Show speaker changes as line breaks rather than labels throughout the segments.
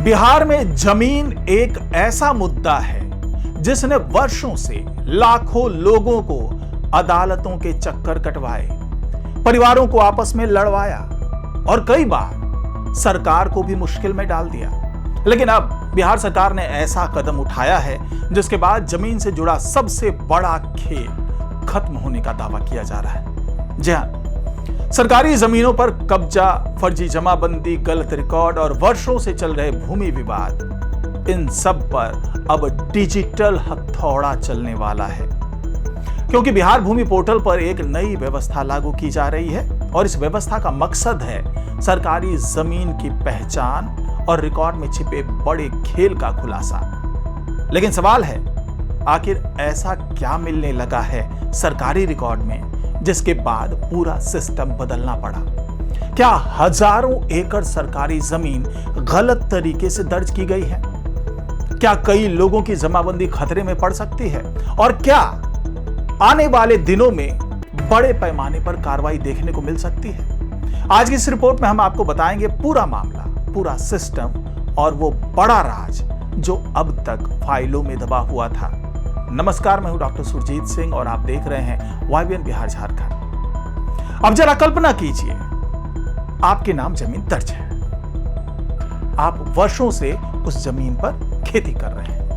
बिहार में जमीन एक ऐसा मुद्दा है जिसने वर्षों से लाखों लोगों को अदालतों के चक्कर कटवाए, परिवारों को आपस में लड़वाया और कई बार सरकार को भी मुश्किल में डाल दिया। लेकिन अब बिहार सरकार ने ऐसा कदम उठाया है जिसके बाद जमीन से जुड़ा सबसे बड़ा खेल खत्म होने का दावा किया जा रहा है। जी हां, सरकारी जमीनों पर कब्जा, फर्जी जमाबंदी, गलत रिकॉर्ड और वर्षों से चल रहे भूमि विवाद, इन सब पर अब डिजिटल हथौड़ा चलने वाला है। क्योंकि बिहार भूमि पोर्टल पर एक नई व्यवस्था लागू की जा रही है और इस व्यवस्था का मकसद है सरकारी जमीन की पहचान और रिकॉर्ड में छिपे बड़े खेल का खुलासा। लेकिन सवाल है, आखिर ऐसा क्या मिलने लगा है सरकारी रिकॉर्ड में जिसके बाद पूरा सिस्टम बदलना पड़ा? क्या हजारों एकड़ सरकारी जमीन गलत तरीके से दर्ज की गई है? क्या कई लोगों की जमाबंदी खतरे में पड़ सकती है? और क्या आने वाले दिनों में बड़े पैमाने पर कार्रवाई देखने को मिल सकती है? आज की इस रिपोर्ट में हम आपको बताएंगे पूरा मामला, पूरा सिस्टम और वो बड़ा राज जो अब तक फाइलों में दबा हुआ था। नमस्कार, मैं हूं डॉक्टर सुरजीत सिंह और आप देख रहे हैं YBN बिहार झारखंड। अब जरा कल्पना कीजिए, आपके नाम जमीन दर्ज है, आप वर्षों से उस जमीन पर खेती कर रहे हैं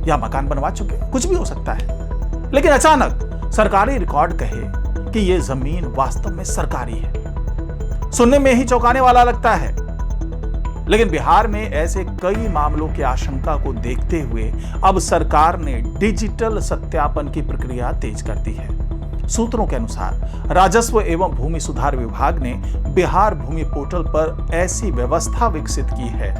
या मकान बनवा चुके, कुछ भी हो सकता है। लेकिन अचानक सरकारी रिकॉर्ड कहे कि यह जमीन वास्तव में सरकारी है। सुनने में ही चौंकाने वाला लगता है, लेकिन बिहार में ऐसे कई मामलों की आशंका को देखते हुए अब सरकार ने डिजिटल सत्यापन की प्रक्रिया तेज कर दी है। सूत्रों के अनुसार राजस्व एवं भूमि सुधार विभाग ने बिहार भूमि पोर्टल पर ऐसी व्यवस्था विकसित की है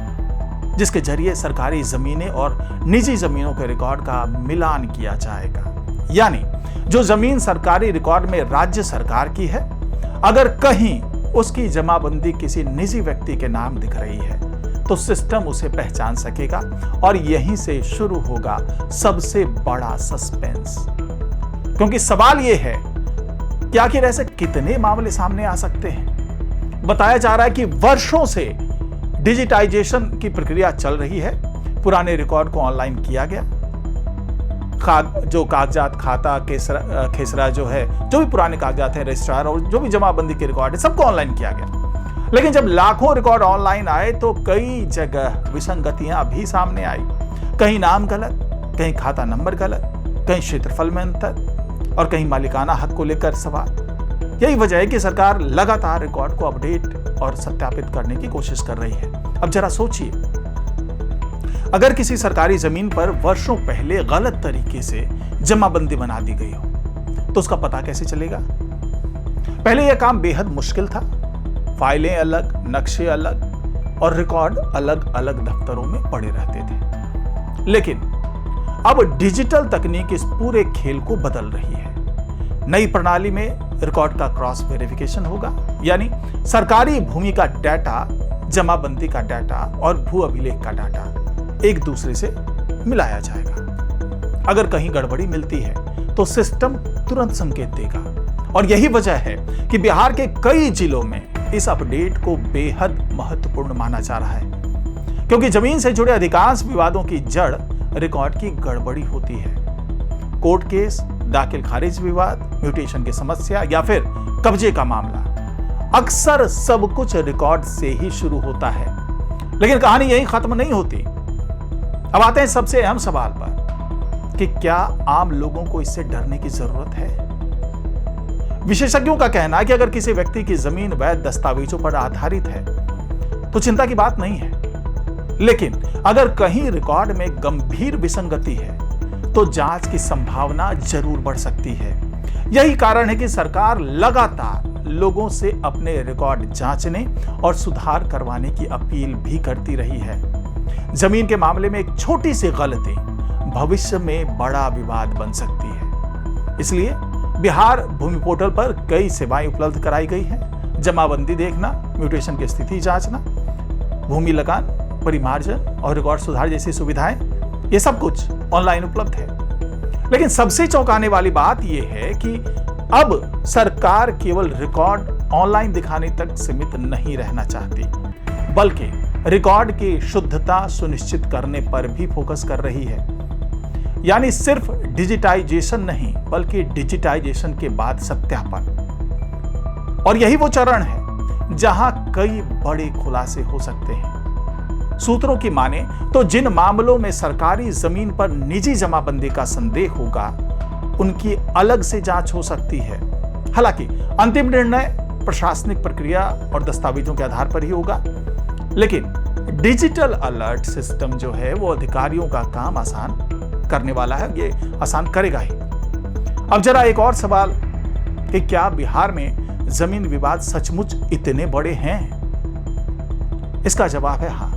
जिसके जरिए सरकारी जमीनें और निजी जमीनों के रिकॉर्ड का मिलान किया जाएगा। यानी जो जमीन सरकारी रिकॉर्ड में राज्य सरकार की है, अगर कहीं उसकी जमाबंदी किसी निजी व्यक्ति के नाम दिख रही है तो सिस्टम उसे पहचान सकेगा और यहीं से शुरू होगा सबसे बड़ा सस्पेंस। क्योंकि सवाल यह है कि आखिर ऐसे कितने मामले सामने आ सकते हैं। बताया जा रहा है कि वर्षों से डिजिटाइजेशन की प्रक्रिया चल रही है। पुराने रिकॉर्ड को ऑनलाइन किया गया, जो कागजात, खाता, खेसरा जो है, जो भी पुराने कागजात हैं, रजिस्ट्रार और जो भी जमाबंदी के रिकॉर्ड है, सबको ऑनलाइन किया गया। लेकिन जब लाखों रिकॉर्ड ऑनलाइन आए तो कई जगह विसंगतियां भी सामने आई। कहीं नाम गलत, कहीं खाता नंबर गलत, कहीं क्षेत्रफल में अंतर और कहीं मालिकाना हक को लेकर सवाल। यही वजह है कि सरकार लगातार रिकॉर्ड को अपडेट और सत्यापित करने की कोशिश कर रही है। अब जरा सोचिए, अगर किसी सरकारी जमीन पर वर्षों पहले गलत तरीके से जमाबंदी बना दी गई हो तो उसका पता कैसे चलेगा? पहले यह काम बेहद मुश्किल था। फाइलें अलग, नक्शे अलग और रिकॉर्ड अलग अलग दफ्तरों में पड़े रहते थे। लेकिन अब डिजिटल तकनीक इस पूरे खेल को बदल रही है। नई प्रणाली में रिकॉर्ड का क्रॉस वेरिफिकेशन होगा, यानी सरकारी भूमि का डाटा, जमाबंदी का डाटा और भू अभिलेख का डाटा एक दूसरे से मिलाया जाएगा। अगर कहीं गड़बड़ी मिलती है तो सिस्टम तुरंत संकेत देगा और यही वजह है कि बिहार के कई जिलों में इस अपडेट को बेहद महत्वपूर्ण माना जा रहा है। क्योंकि जमीन से जुड़े अधिकांश विवादों की जड़ रिकॉर्ड की गड़बड़ी होती है। कोर्ट केस, दाखिल खारिज विवाद, म्यूटेशन की समस्या या फिर कब्जे का मामला, अक्सर सब कुछ रिकॉर्ड से ही शुरू होता है। लेकिन कहानी यही खत्म नहीं होती। अब आते हैं सबसे अहम सवाल पर कि क्या आम लोगों को इससे डरने की जरूरत है? विशेषज्ञों का कहना है कि अगर किसी व्यक्ति की जमीन वैध दस्तावेजों पर आधारित है तो चिंता की बात नहीं है। लेकिन अगर कहीं रिकॉर्ड में गंभीर विसंगति है तो जांच की संभावना जरूर बढ़ सकती है। यही कारण है कि सरकार लगातार लोगों से अपने रिकॉर्ड जांचने और सुधार करवाने की अपील भी करती रही है। जमीन के मामले में एक छोटी सी गलती भविष्य में बड़ा विवाद बन सकती है। इसलिए बिहार भूमि पोर्टल पर कई सेवाएं उपलब्ध कराई गई हैं। जमाबंदी देखना, म्यूटेशन की स्थिति जांचना, भूमि लगान, परिमार्जन और रिकॉर्ड सुधार जैसी सुविधाएं, ये सब कुछ ऑनलाइन उपलब्ध है। लेकिन सबसे चौंकाने वाली बात यह है कि अब सरकार केवल रिकॉर्ड ऑनलाइन दिखाने तक सीमित नहीं रहना चाहती, बल्कि रिकॉर्ड की शुद्धता सुनिश्चित करने पर भी फोकस कर रही है। यानी सिर्फ डिजिटाइजेशन नहीं, बल्कि डिजिटाइजेशन के बाद सत्यापन। और यही वो चरण है जहां कई बड़े खुलासे हो सकते हैं। सूत्रों की माने तो जिन मामलों में सरकारी जमीन पर निजी जमाबंदी का संदेह होगा, उनकी अलग से जांच हो सकती है। हालांकि अंतिम निर्णय प्रशासनिक प्रक्रिया और दस्तावेजों के आधार पर ही होगा, लेकिन डिजिटल अलर्ट सिस्टम जो है वो अधिकारियों का काम आसान करने वाला है, ये आसान करेगा ही। अब जरा एक और सवाल कि क्या बिहार में जमीन विवाद सचमुच इतने बड़े हैं? इसका जवाब है हाँ।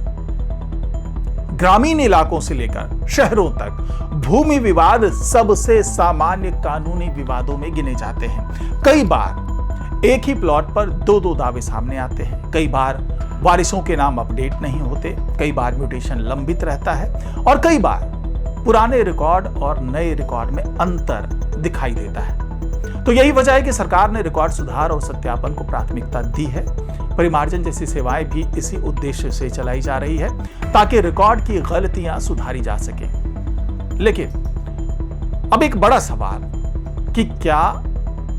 ग्रामीण इलाकों से लेकर शहरों तक भूमि विवाद सबसे सामान्य कानूनी विवादों में गिने जाते हैं। कई बार एक ही प्लॉट पर दो दावे सामने आते हैं। कई बार वारिसों के नाम अपडेट नहीं होते, कई बार म्यूटेशन लंबित रहता है, और कई बार पुराने रिकॉर्ड और नए रिकॉर्ड में अंतर दिखाई देता है। तो यही वजह है कि सरकार ने रिकॉर्ड सुधार और सत्यापन को प्राथमिकता दी है। परिमार्जन जैसी सेवाएं भी इसी उद्देश्य से चलाई जा रही है ताकि रिकॉर्ड की गलतियां सुधारी जा सके। लेकिन अब एक बड़ा सवाल कि क्या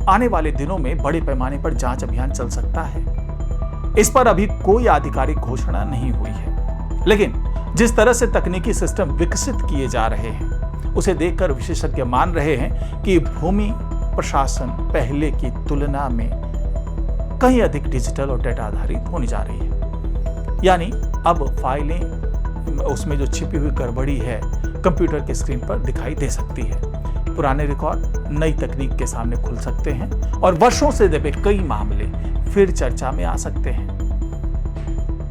आने वाले दिनों में बड़े पैमाने पर जांच अभियान चल सकता है? इस पर अभी कोई आधिकारिक घोषणा नहीं हुई है, लेकिन जिस तरह से तकनीकी सिस्टम विकसित किए जा रहे हैं उसे देखकर विशेषज्ञ मान रहे हैं कि भूमि प्रशासन पहले की तुलना में कहीं अधिक डिजिटल और डेटा आधारित होने जा रही है। यानी अब फाइलें, उसमें जो छिपी हुई गड़बड़ी है, कंप्यूटर के स्क्रीन पर दिखाई दे सकती है। पुराने रिकॉर्ड नई तकनीक के सामने खुल सकते हैं और वर्षों से दबे कई मामले फिर चर्चा में आ सकते हैं।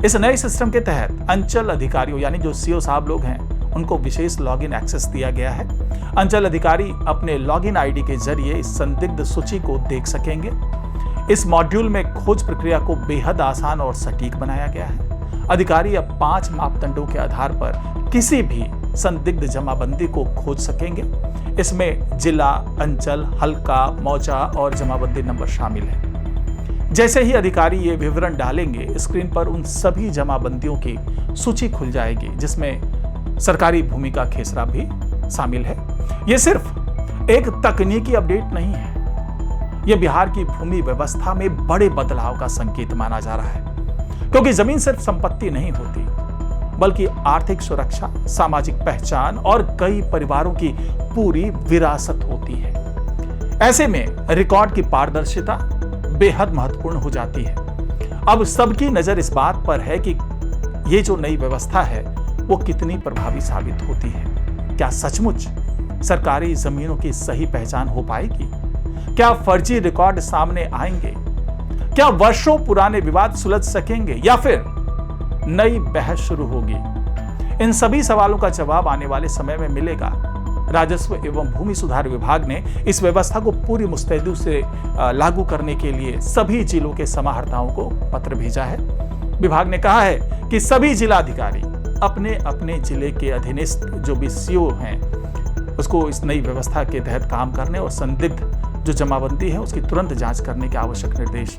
इस नए सिस्टम के तहत अंचल अधिकारियों यानी जो सीओ साहब लोग हैं, उनको विशेष लॉगिन एक्सेस दिया गया है। अंचल अधिकारी अपने लॉगिन आईडी के जरिए इस संदिग्ध सूची को देख सकेंगे। इस मॉड्यूल में खोज प्रक्रिया को बेहद आसान और सटीक बनाया गया है। अधिकारी अब 5 मापदंडों के आधार पर किसी भी संदिग्ध जमाबंदी को खोज सकेंगे। इसमें जिला, अंचल, हल्का, मौजा और जमाबंदी नंबर शामिल है। जैसे ही अधिकारी ये विवरण डालेंगे, स्क्रीन पर उन सभी जमाबंदियों की सूची खुल जाएगी, जिसमें सरकारी भूमि का खेसरा भी शामिल है। यह सिर्फ एक तकनीकी अपडेट नहीं है, यह बिहार की भूमि व्यवस्था में बड़े बदलाव का संकेत माना जा रहा है। क्योंकि जमीन सिर्फ संपत्ति नहीं होती, बल्कि आर्थिक सुरक्षा, सामाजिक पहचान और कई परिवारों की पूरी विरासत होती है। ऐसे में रिकॉर्ड की पारदर्शिता बेहद महत्वपूर्ण हो जाती है। अब सबकी नजर इस बात पर है कि ये जो नई व्यवस्था है वो कितनी प्रभावी साबित होती है। क्या सचमुच सरकारी जमीनों की सही पहचान हो पाएगी? क्या फर्जी रिकॉर्ड सामने आएंगे? क्या वर्षों पुराने विवाद सुलझ सकेंगे या फिर नई बहस शुरू होगी? इन सभी सवालों का जवाब आने वाले समय में मिलेगा। राजस्व एवं भूमि सुधार विभाग ने इस व्यवस्था को पूरी मुस्तैदी से लागू करने के लिए सभी जिलों के समाहर्ताओं को पत्र भेजा है। विभाग ने कहा है कि सभी जिलाधिकारी अपने अपने जिले के अधीनस्थ जो भी सीओ हैं उसको इस नई व्यवस्था के तहत काम करने और संदिग्ध जो जमाबंदी है उसकी तुरंत जांच करने के आवश्यक निर्देश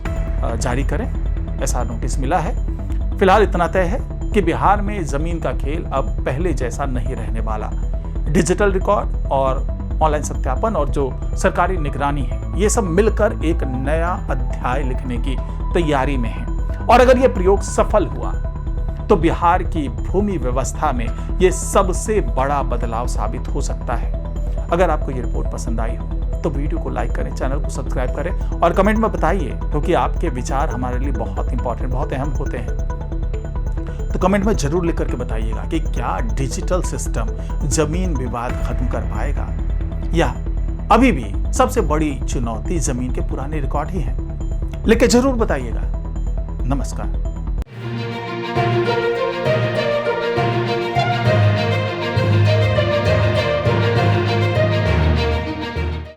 जारी करें, ऐसा नोटिस मिला है। फिलहाल इतना तय है कि बिहार में जमीन का खेल अब पहले जैसा नहीं रहने वाला। डिजिटल रिकॉर्ड और ऑनलाइन सत्यापन और जो सरकारी निगरानी है, ये सब मिलकर एक नया अध्याय लिखने की तैयारी में है। और अगर ये प्रयोग सफल हुआ तो बिहार की भूमि व्यवस्था में ये सबसे बड़ा बदलाव साबित हो सकता है। अगर आपको ये रिपोर्ट पसंद आई हो तो वीडियो को लाइक करें, चैनल को सब्सक्राइब करें और कमेंट में बताइए, क्योंकि आपके विचार हमारे लिए बहुत इंपॉर्टेंट, बहुत अहम होते हैं। तो कमेंट में जरूर लिख करके बताइएगा कि क्या डिजिटल सिस्टम जमीन विवाद खत्म कर पाएगा या अभी भी सबसे बड़ी चुनौती जमीन के पुराने रिकॉर्ड ही हैं। लिख के जरूर बताइएगा। नमस्कार।